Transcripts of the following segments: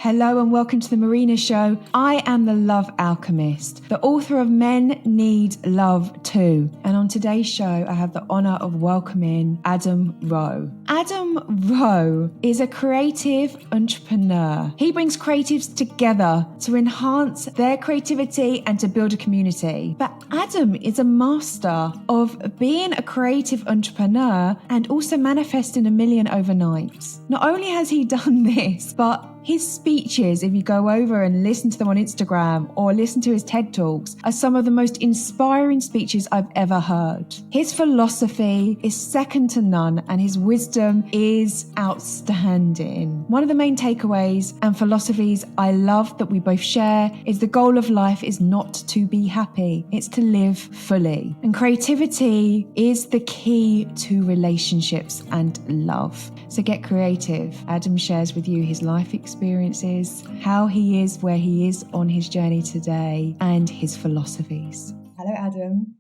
Hello and welcome to the Marina Show. I am the Love Alchemist, the author of Men Need Love Too. And on today's show, I have the honor of welcoming Adam Rowe. Adam Rowe is a creative entrepreneur. He brings creatives together to enhance their creativity and to build a community. But Adam is a master of being a creative entrepreneur and also manifesting 1 million overnight. Not only has he done this, but his speeches, if you go over and listen to them on Instagram or listen to his TED Talks, are some of the most inspiring speeches I've ever heard. His philosophy is second to none and his wisdom is outstanding. One of the main takeaways and philosophies I love that we both share is the goal of life is not to be happy, it's to live fully. And creativity is the key to relationships and love. So get creative. Adam shares with you his life experiences, how he is where he is on his journey today, and his philosophies. Hello, Adam.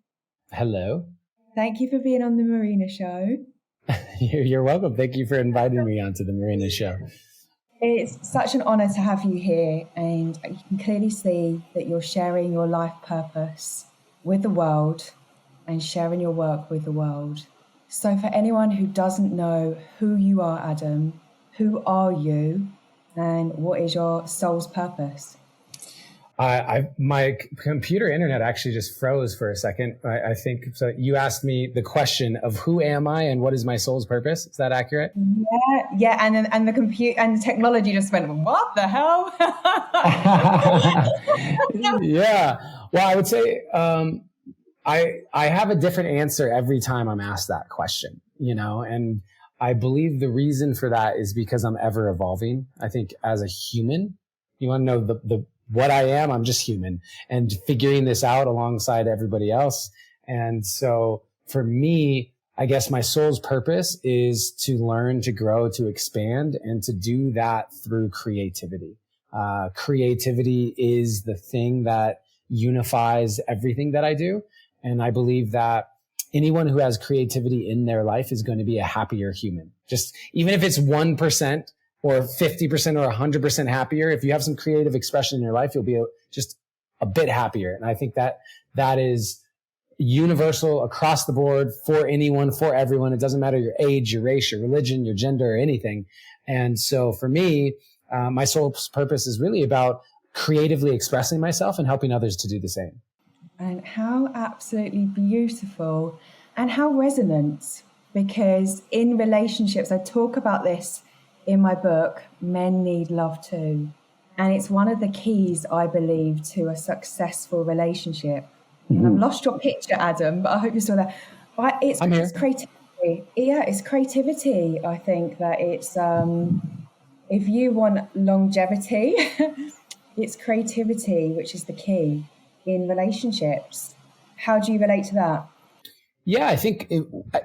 Hello. Thank you for being on the Marina Show. You're welcome. Thank you for inviting me onto the Marina Show. It's such an honor to have you here, and you can clearly see that you're sharing your life purpose with the world and sharing your work with the world. So for anyone who doesn't know who you are, Adam, who are you and what is your soul's purpose? My computer internet actually just froze for a second. I think so. You asked me the question of who am I and what is my soul's purpose? Is that accurate? Yeah, and the computer and the technology just went, what the hell? Yeah. Well, I would say I have a different answer every time I'm asked that question, and I believe the reason for that is because I'm ever evolving. I think as a human, you want to know the what I am, I'm just human and figuring this out alongside everybody else. And so for me, I guess my soul's purpose is to learn, to grow, to expand, and to do that through creativity. Creativity is the thing that unifies everything that I do. And I believe that anyone who has creativity in their life is going to be a happier human. Just even if it's 1% or 50% or 100% happier, if you have some creative expression in your life, you'll be just a bit happier. And I think that is universal across the board for anyone, for everyone. It doesn't matter your age, your race, your religion, your gender, or anything. And so for me, my soul's purpose is really about creatively expressing myself and helping others to do the same. And how absolutely beautiful and how resonant, because in relationships, I talk about this in my book, Men Need Love Too. And it's one of the keys, I believe, to a successful relationship. Mm-hmm. And I've lost your picture, Adam, but I hope you're still there. It's creativity. Yeah, it's creativity. I think that it's, if you want longevity, it's creativity, which is the key in relationships. How do you relate to that? Yeah, I think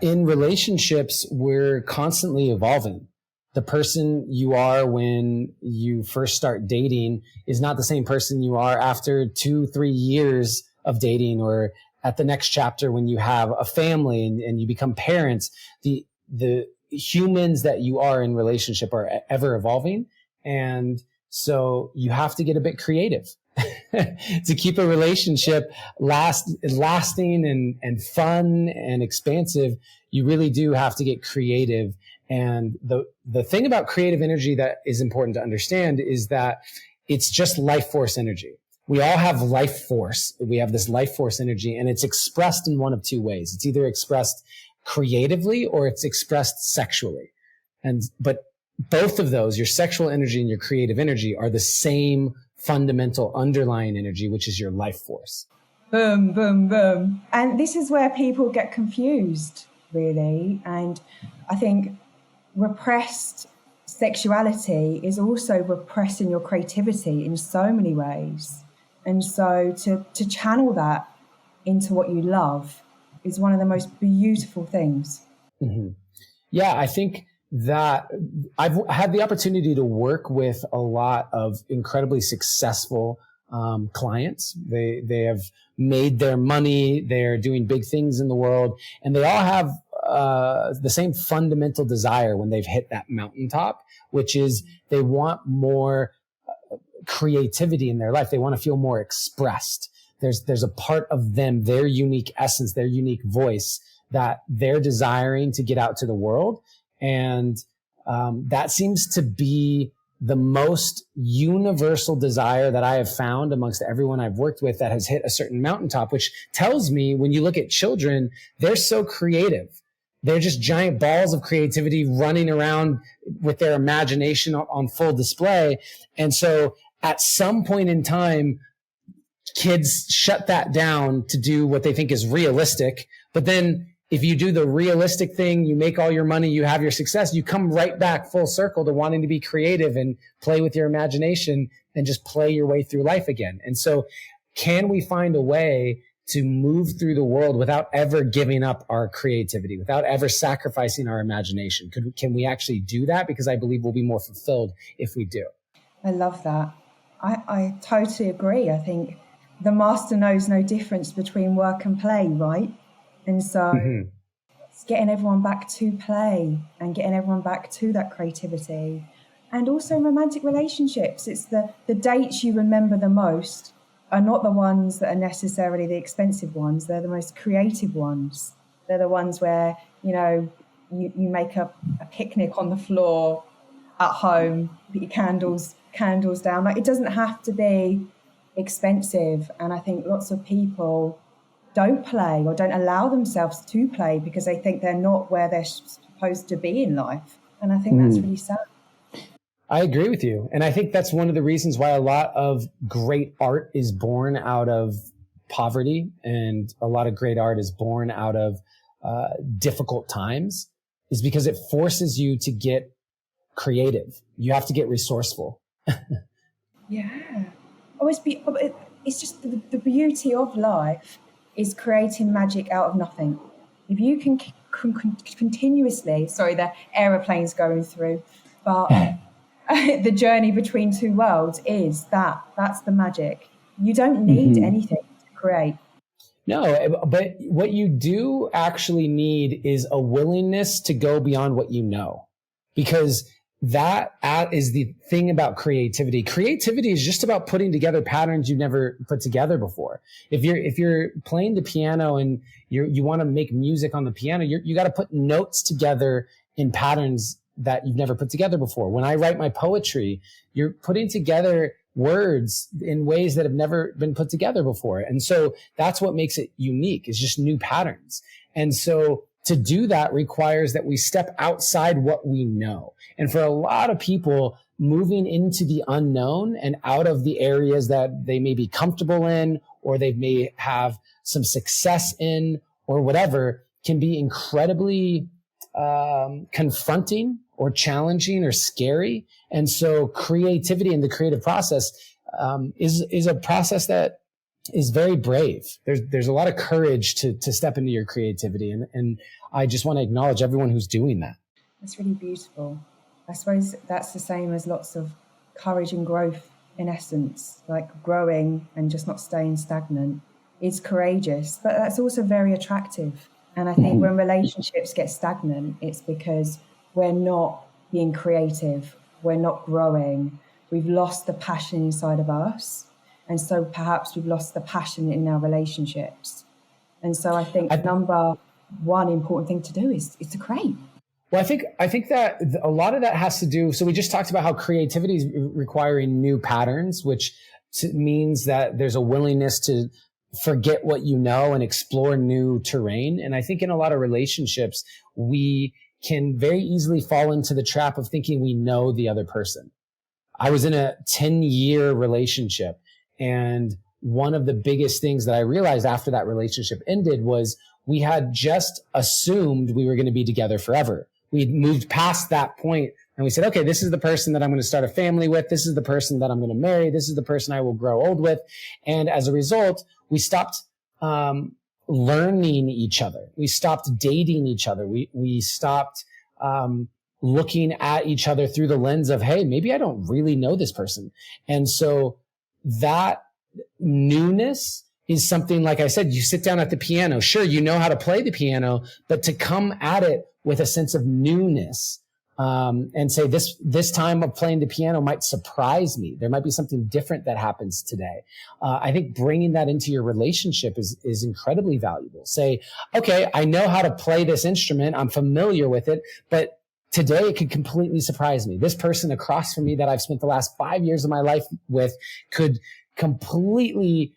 in relationships, we're constantly evolving. The person you are when you first start dating is not the same person you are after 2-3 years of dating, or at the next chapter when you have a family and you become parents. The humans that you are in relationship are ever evolving. And so you have to get a bit creative to keep a relationship lasting and fun and expansive. You really do have to get creative. And the thing about creative energy that is important to understand is that it's just life force energy. We all have life force. We have this life force energy, and it's expressed in one of two ways. It's either expressed creatively or it's expressed sexually. But both of those, your sexual energy and your creative energy, are the same fundamental underlying energy, which is your life force. Boom, boom, boom. And this is where people get confused, really. And I think repressed sexuality is also repressing your creativity in so many ways. And so to channel that into what you love is one of the most beautiful things. Mm-hmm. Yeah, I think that I've had the opportunity to work with a lot of incredibly successful clients. They have made their money. They're doing big things in the world, and they all have the same fundamental desire when they've hit that mountaintop, which is they want more creativity in their life. They want to feel more expressed. There's a part of them, their unique essence, their unique voice that they're desiring to get out to the world. And that seems to be the most universal desire that I have found amongst everyone I've worked with that has hit a certain mountaintop, which tells me when you look at children, they're so creative. They're just giant balls of creativity running around with their imagination on full display. And so at some point in time, kids shut that down to do what they think is realistic. But then if you do the realistic thing, you make all your money, you have your success, you come right back full circle to wanting to be creative and play with your imagination and just play your way through life again. And so can we find a way to move through the world without ever giving up our creativity, without ever sacrificing our imagination? Can we actually do that? Because I believe we'll be more fulfilled if we do. I love that. I totally agree. I think the master knows no difference between work and play, right? And so it's getting everyone back to play and getting everyone back to that creativity. And also romantic relationships. It's the dates you remember the most are not the ones that are necessarily the expensive ones. They're the most creative ones. They're the ones where, you make a picnic on the floor at home, put your candles down. Like, it doesn't have to be expensive. And I think lots of people don't play or don't allow themselves to play because they think they're not where they're supposed to be in life. And I think that's really sad. I agree with you. And I think that's one of the reasons why a lot of great art is born out of poverty, and a lot of great art is born out of difficult times, is because it forces you to get creative. You have to get resourceful. Yeah. It's just the beauty of life is creating magic out of nothing. If you can continuously, sorry, the aeroplane's going through, but the journey between two worlds that's the magic. You don't need anything to create. No, but what you do actually need is a willingness to go beyond what you know, because that is the thing about creativity. Creativity is just about putting together patterns you've never put together before. If you're playing the piano and you want to make music on the piano, you got to put notes together in patterns that you've never put together before. When I write my poetry, you're putting together words in ways that have never been put together before. And so that's what makes it unique, is just new patterns. And so to do that requires that we step outside what we know. And for a lot of people, moving into the unknown and out of the areas that they may be comfortable in, or they may have some success in, or whatever, can be incredibly confronting or challenging or scary. And so creativity and the creative process is a process that is very brave. There's a lot of courage to step into your creativity. And I just want to acknowledge everyone who's doing that. That's really beautiful. I suppose that's the same as lots of courage and growth in essence, like growing and just not staying stagnant. It's courageous, but that's also very attractive. And I think when relationships get stagnant, it's because we're not being creative. We're not growing. We've lost the passion inside of us. And so perhaps we've lost the passion in our relationships. And so I think number one important thing to do is to create. Well, I think that a lot of that has to do, so we just talked about how creativity is requiring new patterns, which means that there's a willingness to forget what you know and explore new terrain. And I think in a lot of relationships, we can very easily fall into the trap of thinking we know the other person. I was in a 10-year relationship, and one of the biggest things that I realized after that relationship ended was we had just assumed we were going to be together forever. We'd moved past that point and we said, okay, this is the person that I'm going to start a family with. This is the person that I'm going to marry. This is the person I will grow old with. And as a result, we stopped learning each other. We stopped dating each other. We stopped looking at each other through the lens of, hey, maybe I don't really know this person. And so that newness is something, like I said, you sit down at the piano. Sure, you know how to play the piano, but to come at it with a sense of newness and say this time of playing the piano might surprise me. There might be something different that happens today. I think bringing that into your relationship is incredibly valuable. Say, okay, I know how to play this instrument. I'm familiar with it, but today it could completely surprise me. This person across from me that I've spent the last 5 years of my life with could completely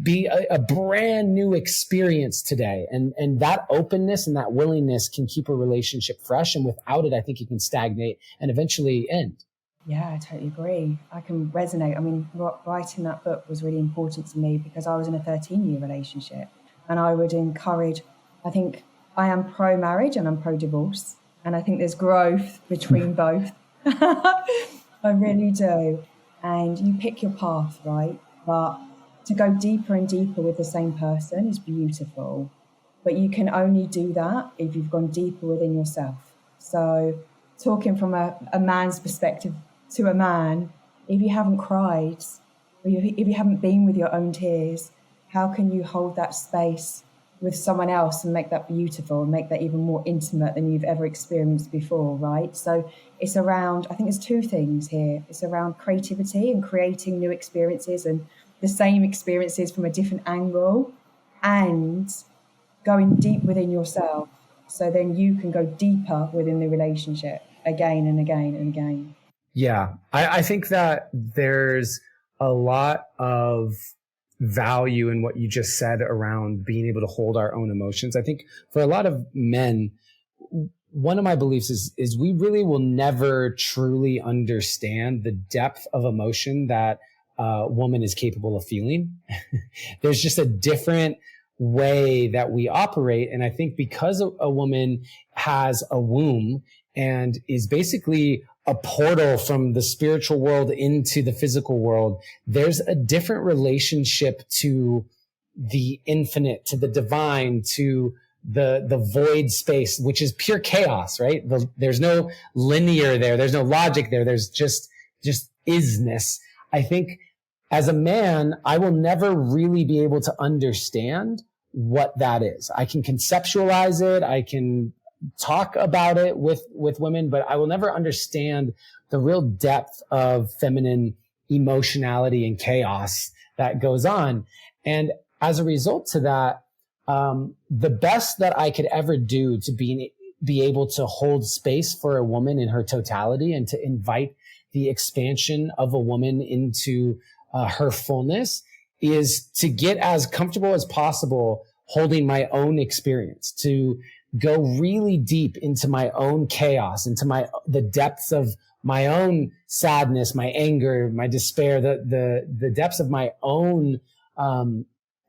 be a brand new experience today. And that openness and that willingness can keep a relationship fresh. And without it, I think it can stagnate and eventually end. Yeah, I totally agree. I can resonate. I mean, writing that book was really important to me because I was in a 13-year relationship, and I would encourage, I think I am pro-marriage and I'm pro-divorce. And I think there's growth between both. I really do. And you pick your path, right? But to go deeper and deeper with the same person is beautiful, but you can only do that if you've gone deeper within yourself. So talking from a man's perspective to a man, if you haven't cried, or if you haven't been with your own tears, how can you hold that space with someone else and make that beautiful and make that even more intimate than you've ever experienced before, right? So it's around, I think there's two things here. It's around creativity and creating new experiences and the same experiences from a different angle, and going deep within yourself. So then you can go deeper within the relationship again and again and again. Yeah, I think that there's a lot of value in what you just said around being able to hold our own emotions. I think for a lot of men, one of my beliefs is we really will never truly understand the depth of emotion that a woman is capable of feeling. There's just a different way that we operate. And I think because a woman has a womb and is basically a portal from the spiritual world into the physical world, there's a different relationship to the infinite, to the divine, to the void space, which is pure chaos, right? There's no linear there. There's no logic there. There's just isness. I think as a man, I will never really be able to understand what that is. I can conceptualize it. I can talk about it with women, but I will never understand the real depth of feminine emotionality and chaos that goes on. And as a result to that, the best that I could ever do to be able to hold space for a woman in her totality and to invite the expansion of a woman into her fullness is to get as comfortable as possible holding my own experience, to go really deep into my own chaos, into the depths of my own sadness, my anger, my despair, the depths of my own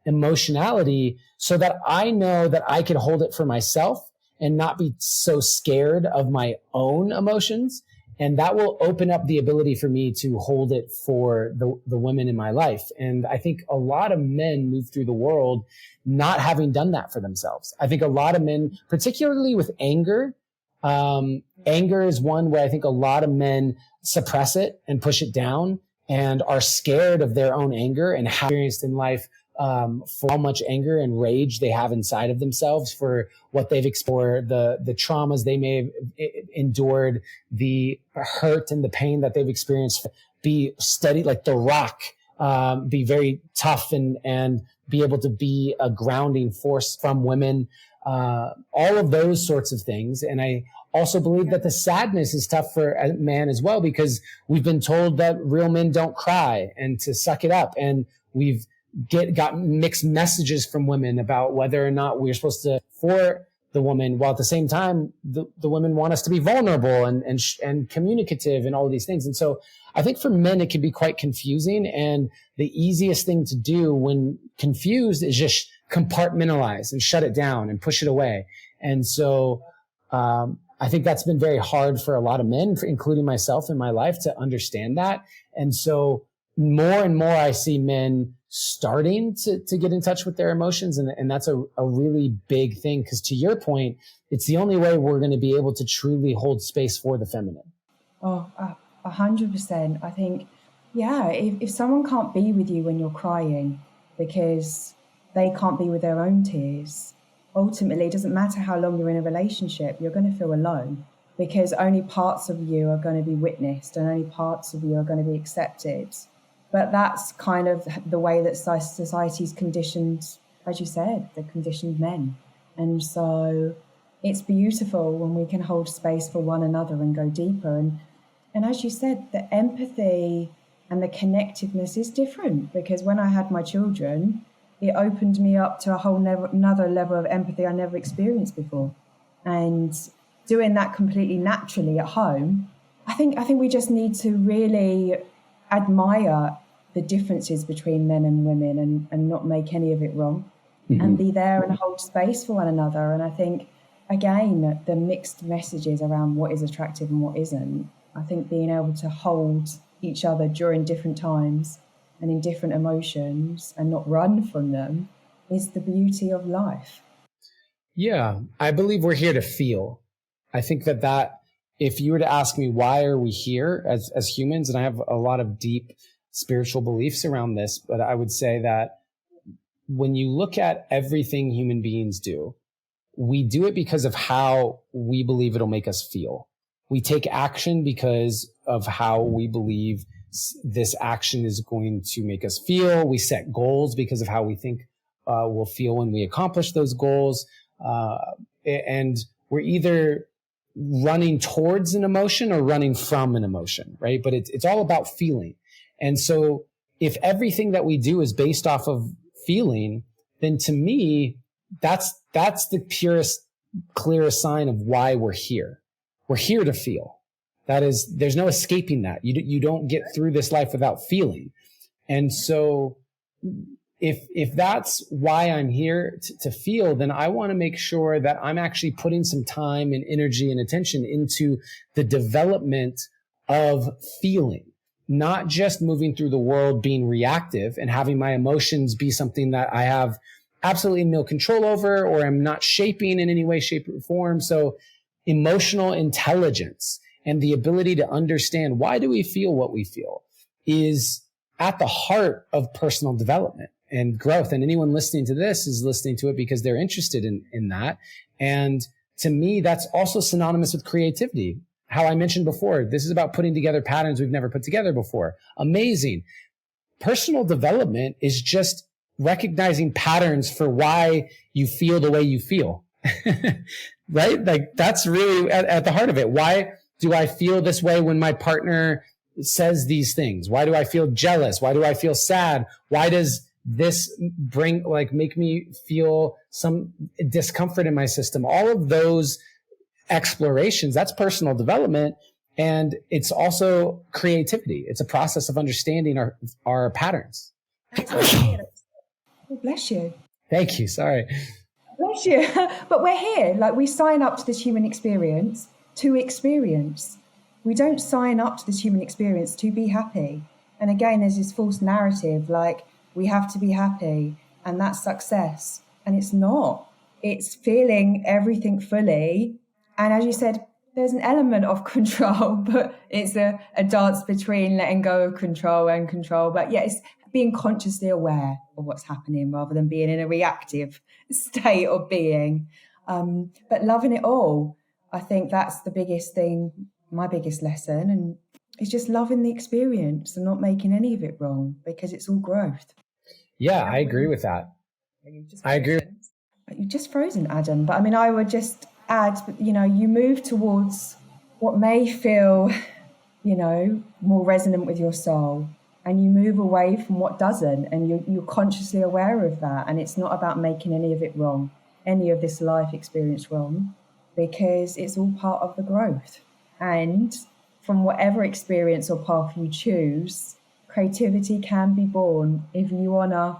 emotionality, so that I know that I could hold it for myself and not be so scared of my own emotions. And that will open up the ability for me to hold it for the women in my life. And I think a lot of men move through the world not having done that for themselves. I think a lot of men, particularly with anger, anger is one where I think a lot of men suppress it and push it down and are scared of their own anger and have experienced in life for how much anger and rage they have inside of themselves, for what they've explored, the traumas they may have endured, the hurt and the pain that they've experienced. Be steady like the rock, be very tough and be able to be a grounding force from women, all of those sorts of things. And I also believe that the sadness is tough for a man as well, because we've been told that real men don't cry and to suck it up. And we've got mixed messages from women about whether or not we're supposed to for the woman, while at the same time the women want us to be vulnerable and communicative and all of these things. And so I think for men it can be quite confusing, and the easiest thing to do when confused is just compartmentalize and shut it down and push it away. And so I think that's been very hard for a lot of men, including myself in my life, to understand that. And so more and more I see men starting to get in touch with their emotions. And that's a really big thing, because to your point, it's the only way we're going to be able to truly hold space for the feminine. Oh, 100%. I think, yeah, if someone can't be with you when you're crying because they can't be with their own tears, ultimately, it doesn't matter how long you're in a relationship, you're going to feel alone, because only parts of you are going to be witnessed and only parts of you are going to be accepted. But that's kind of the way that society's conditioned, as you said, they're conditioned men. And so it's beautiful when we can hold space for one another and go deeper. And as you said, the empathy and the connectiveness is different, because when I had my children, it opened me up to a whole another level of empathy I never experienced before. And doing that completely naturally at home, I think we just need to really admire the differences between men and women and not make any of it wrong, and be there and hold space for one another. And I think, again, the mixed messages around what is attractive and what isn't, I think being able to hold each other during different times and in different emotions and not run from them is the beauty of life. Yeah, I believe we're here to feel. I think that if you were to ask me, why are we here as humans, and I have a lot of deep spiritual beliefs around this, but I would say that when you look at everything human beings do, we do it because of how we believe it'll make us feel. We take action because of how we believe this action is going to make us feel. We set goals because of how we think we'll feel when we accomplish those goals. And we're either running towards an emotion or running from an emotion, right? But it's all about feeling. And so if everything that we do is based off of feeling, then to me, that's the purest, clearest sign of why we're here. We're here to feel. That is, there's no escaping that. You don't get through this life without feeling. And so if that's why I'm here to feel, then I want to make sure that I'm actually putting some time and energy and attention into the development of feeling, not just moving through the world being reactive and having my emotions be something that I have absolutely no control over or I'm not shaping in any way, shape, or form. So emotional intelligence and the ability to understand why do we feel what we feel is at the heart of personal development and growth. And anyone listening to this is listening to it because they're interested in that. And to me, that's also synonymous with creativity. How I mentioned before, this is about putting together patterns we've never put together before. Amazing. Personal development is just recognizing patterns for why you feel the way you feel, right? Like that's really at the heart of it. Why do I feel this way when my partner says these things? Why do I feel jealous? Why do I feel sad? Why does this make me feel some discomfort in my system? All of those explorations, that's personal development. And it's also creativity. It's a process of understanding our patterns. Oh, bless you. Thank you. Sorry. Bless you. But we're here. Like, we sign up to this human experience to experience. We don't sign up to this human experience to be happy. And again, there's this false narrative, like we have to be happy and that's success. And it's not. It's feeling everything fully. And as you said, there's an element of control, but it's a dance between letting go of control and control. But yeah, it's being consciously aware of what's happening rather than being in a reactive state of being. But loving it all, I think that's the biggest thing, my biggest lesson. And it's just loving the experience and not making any of it wrong, because it's all growth. Yeah, I agree with that. I agree. You're just frozen, Adam. But I mean, I would just add, you move towards what may feel, more resonant with your soul, and you move away from what doesn't, and you're consciously aware of that. And it's not about making any of it wrong, any of this life experience wrong, because it's all part of the growth. And from whatever experience or path you choose, creativity can be born if you honor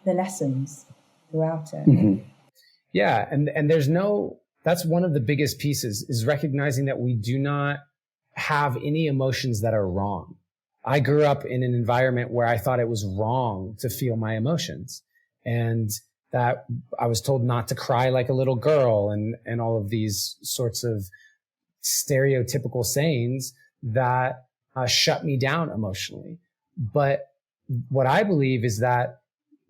the lessons throughout it. Mm-hmm. Yeah. And that's one of the biggest pieces, is recognizing that we do not have any emotions that are wrong. I grew up in an environment where I thought it was wrong to feel my emotions, and that I was told not to cry like a little girl and all of these sorts of stereotypical sayings that shut me down emotionally. But what I believe is that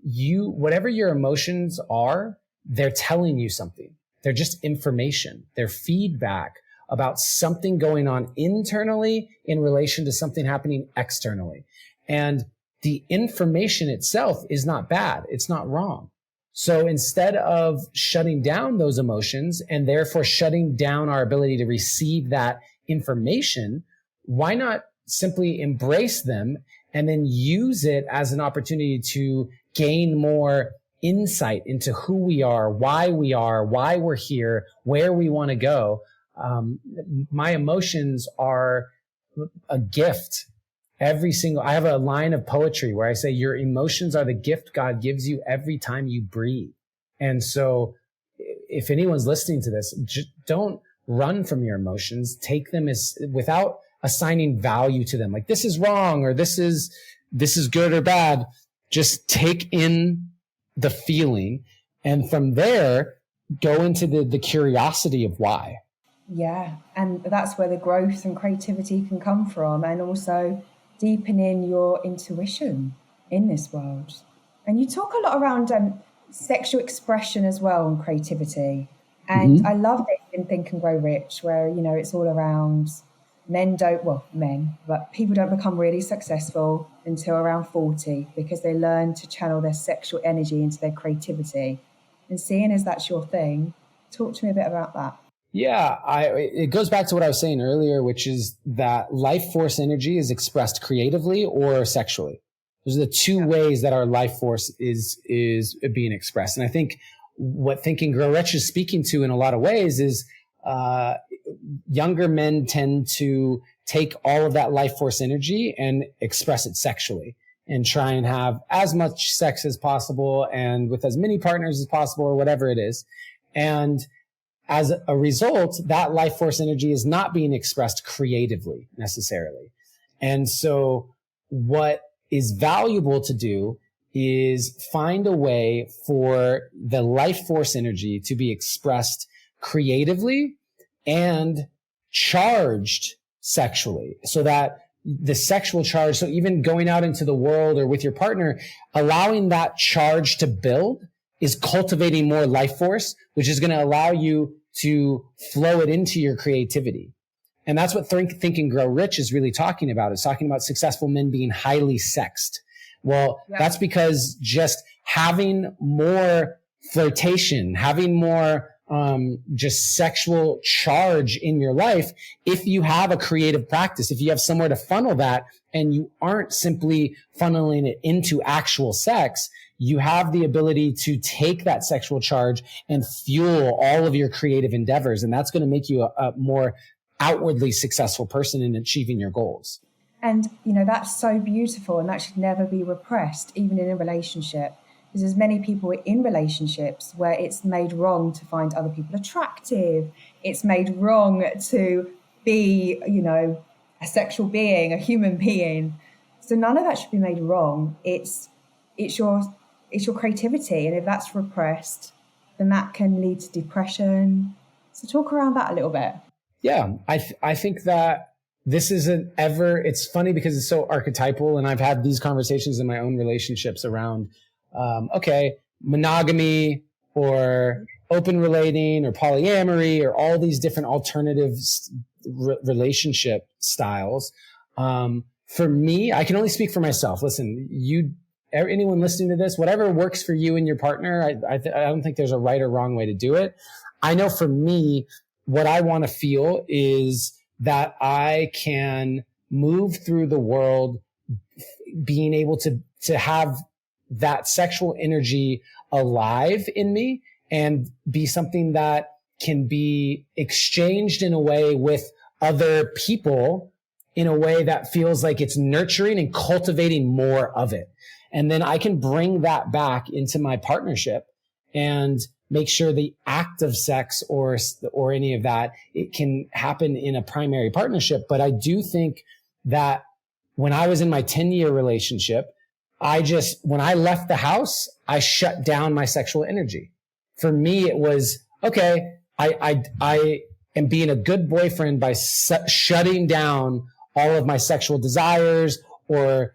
whatever your emotions are, they're telling you something. They're just information. They're feedback about something going on internally in relation to something happening externally. And the information itself is not bad. It's not wrong. So instead of shutting down those emotions and therefore shutting down our ability to receive that information, why not simply embrace them and then use it as an opportunity to gain more insight into who we are, why we're here, where we want to go. My emotions are a gift. I have a line of poetry where I say, your emotions are the gift God gives you every time you breathe. And so if anyone's listening to this, don't run from your emotions. Take them as without assigning value to them. Like, this is wrong, or this is good or bad. Just take in the feeling. And from there, go into the curiosity of why. Yeah. And that's where the growth and creativity can come from. And also deepening your intuition in this world. And you talk a lot around sexual expression as well and creativity. And I love it in Think and Grow Rich, where, it's all around but people don't become really successful until around 40 because they learn to channel their sexual energy into their creativity. And seeing as that's your thing, talk to me a bit about that. Yeah, it goes back to what I was saying earlier, which is that life force energy is expressed creatively or sexually. Those are the two ways that our life force is being expressed. And I think what Think and Grow Rich is speaking to in a lot of ways is younger men tend to take all of that life force energy and express it sexually and try and have as much sex as possible and with as many partners as possible or whatever it is. And as a result, that life force energy is not being expressed creatively necessarily. And so what is valuable to do is find a way for the life force energy to be expressed creatively and charged sexually, so that the sexual charge, so even going out into the world or with your partner, allowing that charge to build is cultivating more life force, which is going to allow you to flow it into your creativity. And that's what Think and Grow Rich is really talking about. It's talking about successful men being highly sexed. Well, that's because just having more flirtation, having more just sexual charge in your life, if you have a creative practice, if you have somewhere to funnel that and you aren't simply funneling it into actual sex, you have the ability to take that sexual charge and fuel all of your creative endeavors. And that's going to make you a more outwardly successful person in achieving your goals. And, that's so beautiful, and that should never be repressed, even in a relationship. Because there's many people in relationships where it's made wrong to find other people attractive. It's made wrong to be, a sexual being, a human being. So none of that should be made wrong. It's your creativity. And if that's repressed, then that can lead to depression. So talk around that a little bit. Yeah, I think that this isn't ever, it's funny because it's so archetypal, and I've had these conversations in my own relationships around, monogamy or open relating or polyamory or all these different alternative relationship styles. For me, I can only speak for myself. Listen, anyone listening to this, whatever works for you and your partner, I don't think there's a right or wrong way to do it. I know for me, what I want to feel is that I can move through the world being able to have that sexual energy alive in me and be something that can be exchanged in a way with other people in a way that feels like it's nurturing and cultivating more of it. And then I can bring that back into my partnership and make sure the act of sex or any of that, it can happen in a primary partnership. But I do think that when I was in my 10-year relationship, when I left the house, I shut down my sexual energy. For me, it was, okay, I am being a good boyfriend by shutting down all of my sexual desires or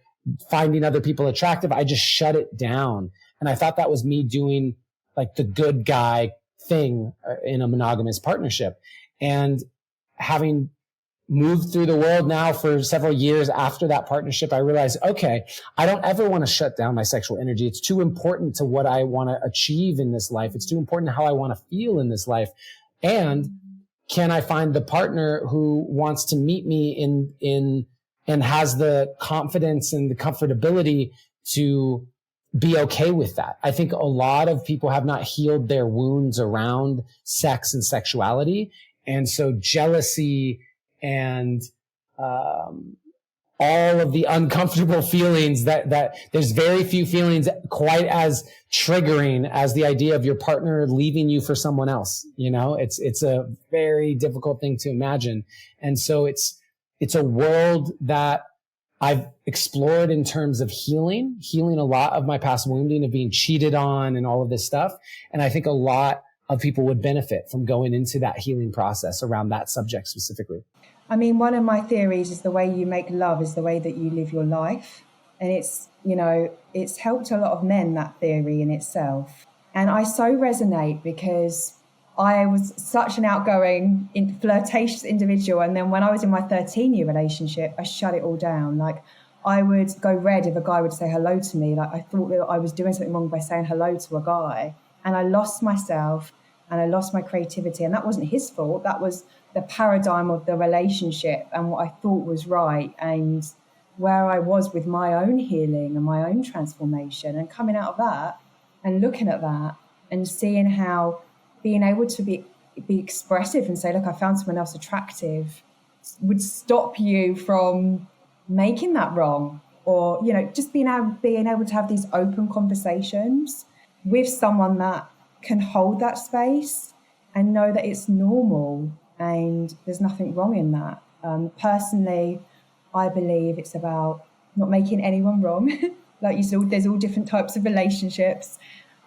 finding other people attractive. I just shut it down. And I thought that was me doing like the good guy thing in a monogamous partnership. And having moved through the world now for several years after that partnership, I realized, okay, I don't ever want to shut down my sexual energy. It's too important to what I want to achieve in this life. It's too important to how I want to feel in this life. And can I find the partner who wants to meet me in and has the confidence and the comfortability to be okay with that? I think a lot of people have not healed their wounds around sex and sexuality. And so jealousy and all of the uncomfortable feelings that there's very few feelings quite as triggering as the idea of your partner leaving you for someone else. You know, it's a very difficult thing to imagine. And so it's a world that I've explored in terms of healing a lot of my past wounding of being cheated on and all of this stuff. And I think a lot of people would benefit from going into that healing process around that subject specifically. I mean, one of my theories is the way you make love is the way that you live your life. And it's, you know, it's helped a lot of men, that theory in itself. And I so resonate because I was such an outgoing, flirtatious individual. And then when I was in my 13-year relationship, I shut it all down. Like, I would go red if a guy would say hello to me. Like, I thought that I was doing something wrong by saying hello to a guy. And I lost myself and I lost my creativity. And that wasn't his fault. That was the paradigm of the relationship and what I thought was right, and where I was with my own healing and my own transformation, and coming out of that and looking at that and seeing how being able to be expressive and say, look, I found someone else attractive, would stop you from making that wrong, or, you know, just being able to have these open conversations with someone that can hold that space and know that it's normal and there's nothing wrong in that. Personally, I believe it's about not making anyone wrong. Like you said, there's all different types of relationships,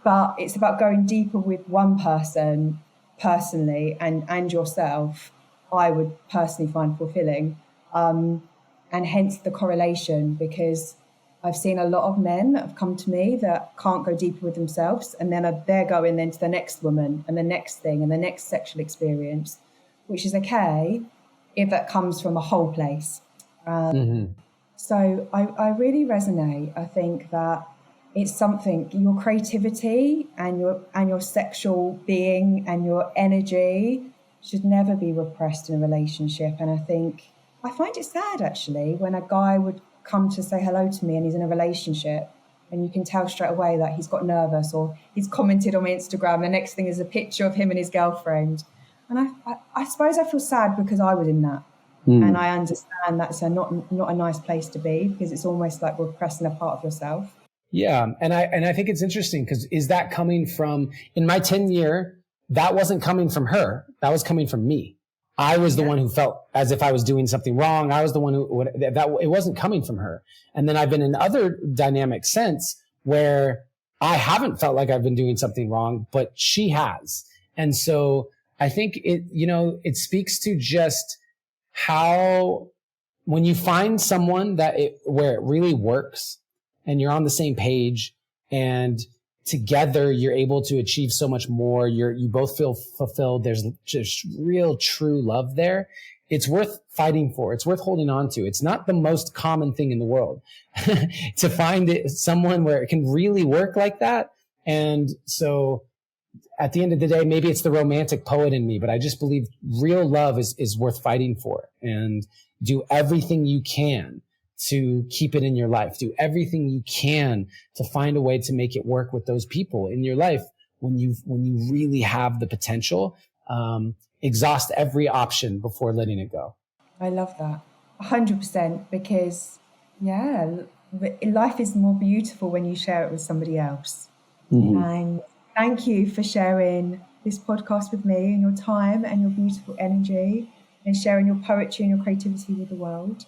but it's about going deeper with one person personally and yourself. I would personally find fulfilling, and hence the correlation, because I've seen a lot of men that have come to me that can't go deeper with themselves, and then they're going then to the next woman and the next thing and the next sexual experience, which is okay if that comes from a whole place. So I really resonate. I think that it's something, your creativity and your sexual being and your energy should never be repressed in a relationship. And I find it sad, actually, when a guy would come to say hello to me and he's in a relationship and you can tell straight away that he's got nervous, or he's commented on my Instagram. The next thing is a picture of him and his girlfriend. And I suppose I feel sad because I was in that. And I understand that's not a nice place to be, because it's almost like repressing a part of yourself. Yeah. And I think it's interesting, because is that coming from, in my 10-year, that wasn't coming from her. That was coming from me. I was the one who felt as if I was doing something wrong. I was the one who, it wasn't coming from her. And then I've been in other dynamic sense where I haven't felt like I've been doing something wrong, but she has. And so I think it speaks to just how, when you find someone where it really works and you're on the same page and together you're able to achieve so much more, you both feel fulfilled, there's just real true love there, it's worth fighting for. It's worth holding on to. It's not the most common thing in the world to find someone where it can really work like that. And so at the end of the day, maybe it's the romantic poet in me, but I just believe real love is worth fighting for, and do everything you can to keep it in your life. Do everything you can to find a way to make it work with those people in your life when you really have the potential. Exhaust every option before letting it go. I love that 100%, because life is more beautiful when you share it with somebody else. And thank you for sharing this podcast with me, and your time and your beautiful energy, and sharing your poetry and your creativity with the world.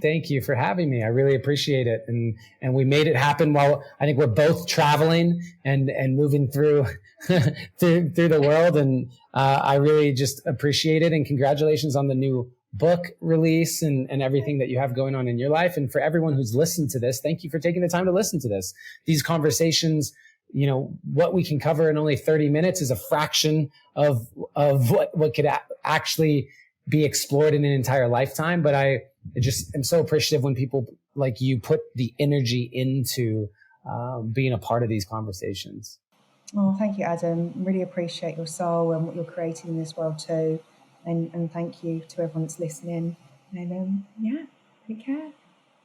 Thank you for having me. I really appreciate it. And we made it happen while I think we're both traveling and moving through through the world. And I really just appreciate it. And congratulations on the new book release and everything that you have going on in your life. And for everyone who's listened to this, thank you for taking the time to listen to this. These conversations, what we can cover in only 30 minutes is a fraction of what could actually be explored in an entire lifetime. But I just am so appreciative when people like you put the energy into being a part of these conversations. Oh, thank you, Adam. Really appreciate your soul and what you're creating in this world too. And thank you to everyone that's listening. And yeah, take care.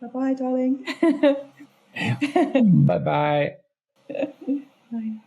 Bye-bye, darling. Bye-bye. Bye.